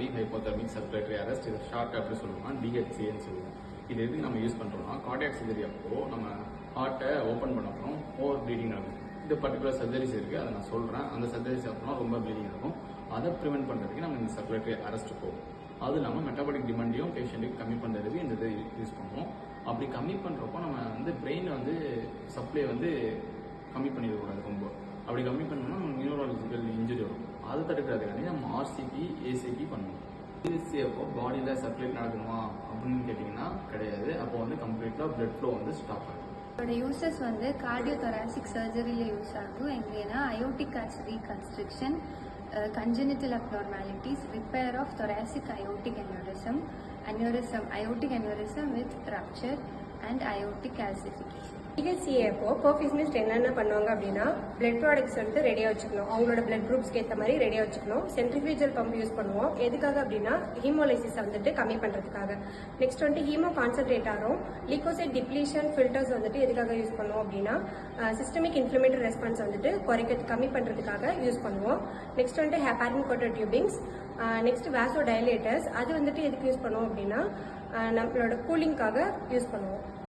Deep ஹைப்போதெர்மிக் circulatory arrest, இது short அப்படி சொல்லுவோம், டிஹெச்சிஏன்னு சொல்லுவோம். இது எதுக்கு நம்ம யூஸ் பண்ணுறோம்னா கார்டியாக் சர்ஜரி அப்போ நம்ம ஹார்ட்டை ஓப்பன் பண்ண அப்புறம் ஓவர் ப்ளீடிங் நடக்கும். இது பர்டிகுலர் சர்ஜரிஸ் இருக்குது, அதை நான் சொல்கிறேன். அந்த சர்ஜரிஸ் அப்புறம் ரொம்ப ப்ளீடிங் இருக்கும். அதை ப்ரிவென்ட் பண்ணுறதுக்கு நம்ம இந்த சர்க்குலேட்டரி அரெஸ்ட் போகும். அது இல்லாமல் மெட்டபாலிக் டிமாண்டையும் பேஷண்ட்டுக்கு கம்மி பண்ணுறதுக்கு இந்த இதை யூஸ் பண்ணுவோம். அப்படி கம்மி பண்ணுறப்போ நம்ம பிரெயின் சப்ளை கம்மி பண்ணிடக்கூடாது ரொம்ப. அப்படி கம்மி பண்ணோம்னா நம்ம நியூரலாஜிக்கல் இன்ஜுரி வரும். அதை தடுக்கிறதுக்காண்டி நம்ம ஆர்சிபி ஏசிபி பண்ணுவோம். சிஎஸ்சி அப்போ பாடியில் சர்க்குலேட் நடக்குமா அப்படின்னு கேட்டிங்கன்னா கிடையாது. அப்போ கம்ப்ளீட்டாக பிளட் ஃப்ளோ ஸ்டாப் ஆகும். இதோட யூசஸ் கார்டியோதொராசிக் சர்ஜரியில் யூஸ் ஆகும். எங்கன்னா aortic arch reconstruction, congenital abnormalities, repair of thoracic aortic aneurysm, aortic aneurysm with rupture and aortic calcification. டிஹெச்சிஏ அப்போ பர்ஃபியூஷனிஸ்ட் என்னென்ன பண்ணுவாங்க அப்படின்னா பிளட் ப்ராடக்ட்ஸ் ரெடியாக வச்சுக்கணும். அவங்களோட பிளட் குரூப்ஸ்க்கு ஏற்ற மாதிரி ரெடியாக வச்சுக்கணும். சென்ட்ரிஃபியூஜல் பம்ப் யூஸ் பண்ணுவோம். எதுக்காக அப்படின்னா ஹீமோலைசிஸ் கம்மி பண்ணுறதுக்காக. நெக்ஸ்ட் ஹீமோ கான்சன்ட்ரேட் ஆகும். லிகோசைட் டிப்ளீஷன் ஃபில்டர்ஸ் எதுக்காக யூஸ் பண்ணுவோம் அப்படின்னா சிஸ்டமிக் இன்ஃப்ளமேட்டரி ரெஸ்பான்ஸ் கம்மி பண்ணுறதுக்காக யூஸ் பண்ணுவோம். Next heparin coated tubings, next vasodilators, அது எதுக்கு யூஸ் பண்ணுவோம் அப்படின்னா நம்மளோட கூலிங்காக யூஸ் பண்ணுவோம்.